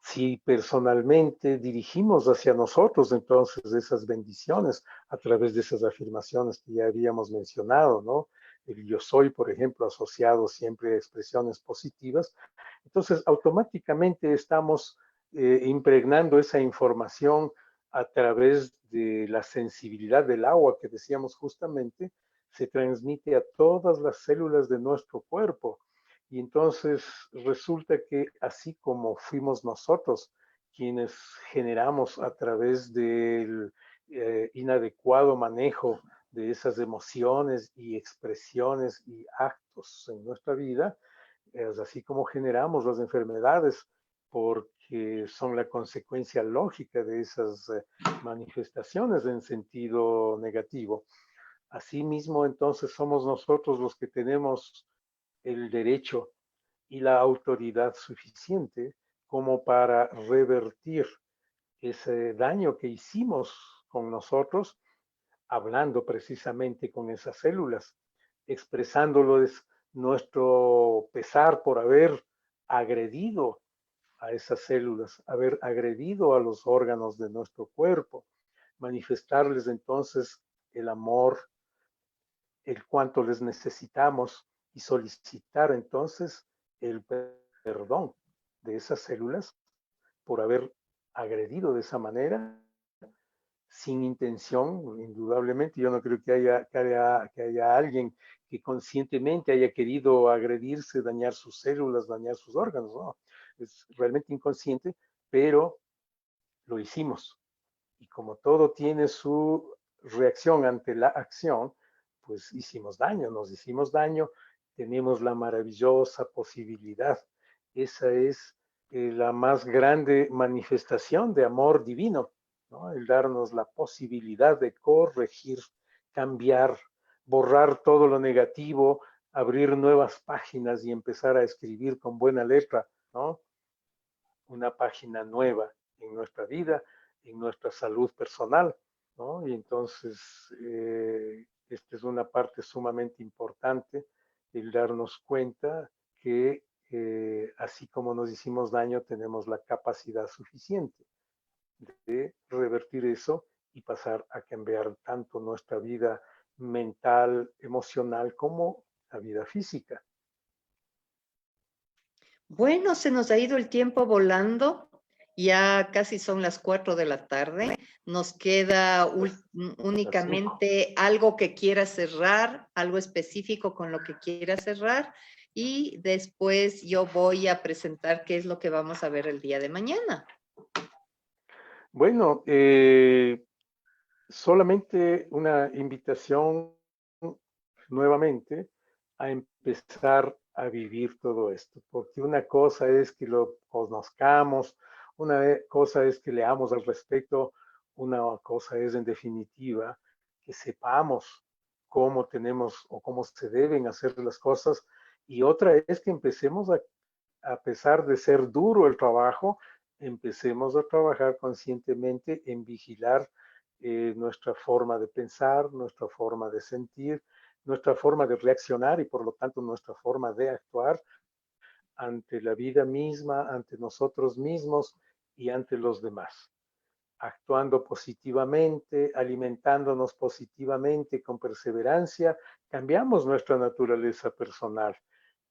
Si personalmente dirigimos hacia nosotros entonces esas bendiciones a través de esas afirmaciones que ya habíamos mencionado, ¿no? El yo soy, por ejemplo, asociado siempre a expresiones positivas, entonces automáticamente estamos impregnando esa información a través de la sensibilidad del agua que decíamos justamente, se transmite a todas las células de nuestro cuerpo. Y entonces resulta que así como fuimos nosotros quienes generamos a través del inadecuado manejo de esas emociones y expresiones y actos en nuestra vida, es así como generamos las enfermedades, porque son la consecuencia lógica de esas manifestaciones en sentido negativo. Asimismo, entonces somos nosotros los que tenemos el derecho y la autoridad suficiente como para revertir ese daño que hicimos con nosotros, hablando precisamente con esas células, expresándoles nuestro pesar por haber agredido a esas células, haber agredido a los órganos de nuestro cuerpo, manifestarles entonces el amor, el cuánto les necesitamos y solicitar entonces el perdón de esas células por haber agredido de esa manera sin intención, indudablemente. Yo no creo que haya alguien que conscientemente haya querido agredirse, dañar sus células, dañar sus órganos, ¿no? Es realmente inconsciente, pero lo hicimos. Y como todo tiene su reacción ante la acción, pues hicimos daño, nos hicimos daño, tenemos la maravillosa posibilidad. Esa es la más grande manifestación de amor divino, ¿no? El darnos la posibilidad de corregir, cambiar, borrar todo lo negativo, abrir nuevas páginas y empezar a escribir con buena letra, ¿no? Una página nueva en nuestra vida, en nuestra salud personal, ¿no? Y entonces, esta es una parte sumamente importante, el darnos cuenta que así como nos hicimos daño, tenemos la capacidad suficiente de revertir eso y pasar a cambiar tanto nuestra vida mental, emocional, como la vida física. Bueno, se nos ha ido el tiempo volando. Ya casi son las 4 de la tarde. Nos queda únicamente algo que quiera cerrar, algo específico con lo que quiera cerrar. Y después yo voy a presentar qué es lo que vamos a ver el día de mañana. Bueno, solamente una invitación nuevamente a empezar a vivir todo esto, porque una cosa es que lo conozcamos, una cosa es que leamos al respecto, una cosa es en definitiva que sepamos cómo tenemos o cómo se deben hacer las cosas, y otra es que empecemos a pesar de ser duro el trabajo, empecemos a trabajar conscientemente en vigilar nuestra forma de pensar, nuestra forma de sentir, nuestra forma de reaccionar y por lo tanto nuestra forma de actuar ante la vida misma, ante nosotros mismos y ante los demás. Actuando positivamente, alimentándonos positivamente, con perseverancia, cambiamos nuestra naturaleza personal.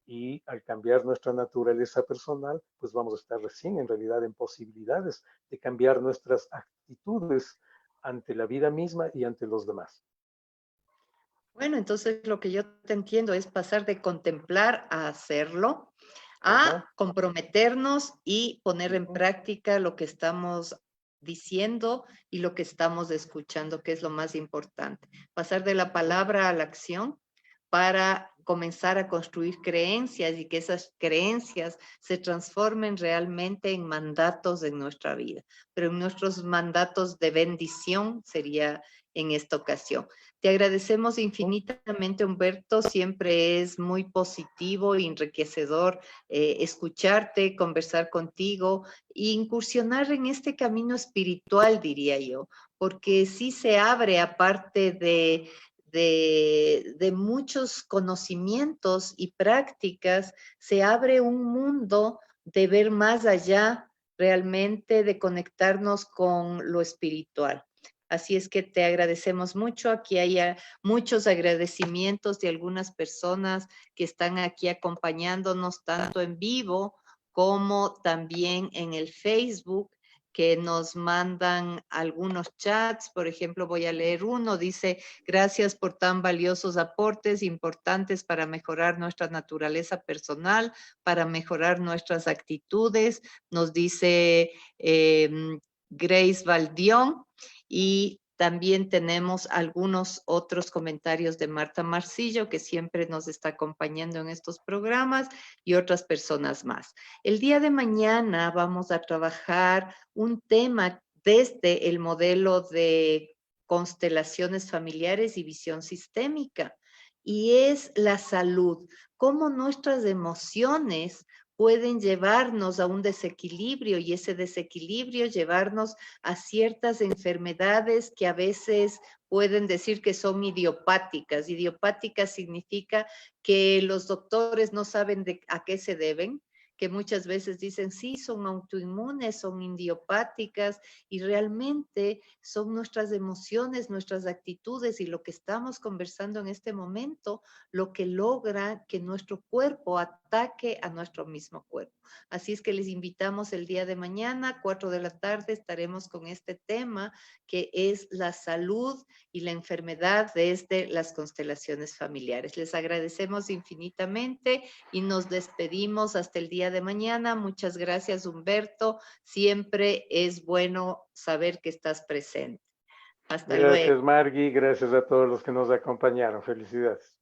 Y al cambiar nuestra naturaleza personal, pues vamos a estar recién en realidad en posibilidades de cambiar nuestras actitudes ante la vida misma y ante los demás. Bueno, entonces lo que yo te entiendo es pasar de contemplar a hacerlo, Ajá, a comprometernos y poner en ujú, práctica lo que estamos diciendo y lo que estamos escuchando, que es lo más importante. Pasar de la ujú. palabra a la acción para comenzar a construir creencias y que esas creencias se transformen realmente en mandatos en nuestra vida. Pero en nuestros mandatos de bendición sería en esta ocasión. Te agradecemos infinitamente, Humberto. Siempre es muy positivo e enriquecedor escucharte, conversar contigo e incursionar en este camino espiritual, diría yo, porque sí se abre, aparte de muchos conocimientos y prácticas, se abre un mundo de ver más allá realmente, de conectarnos con lo espiritual. Así es que te agradecemos mucho. Aquí hay muchos agradecimientos de algunas personas que están aquí acompañándonos tanto en vivo como también en el Facebook, que nos mandan algunos chats. Por ejemplo, voy a leer uno. Dice, gracias por tan valiosos aportes importantes para mejorar nuestra naturaleza personal, para mejorar nuestras actitudes. Nos dice Grace Valdión. Y también tenemos algunos otros comentarios de Marta Marcillo, que siempre nos está acompañando en estos programas, y otras personas más. El día de mañana vamos a trabajar un tema desde el modelo de constelaciones familiares y visión sistémica, y es la salud, cómo nuestras emociones pueden llevarnos a un desequilibrio y ese desequilibrio llevarnos a ciertas enfermedades que a veces pueden decir que son idiopáticas. Idiopáticas significa que los doctores no saben a qué se deben, que muchas veces dicen, sí, son autoinmunes, son idiopáticas, y realmente son nuestras emociones, nuestras actitudes y lo que estamos conversando en este momento lo que logra que nuestro cuerpo ataque a nuestro mismo cuerpo. Así es que les invitamos el día de mañana, 4 de la tarde, estaremos con este tema que es la salud y la enfermedad desde las constelaciones familiares. Les agradecemos infinitamente y nos despedimos hasta el día de mañana. Muchas gracias, Humberto. Siempre es bueno saber que estás presente. Hasta luego. Gracias, Margui. Gracias a todos los que nos acompañaron. Felicidades.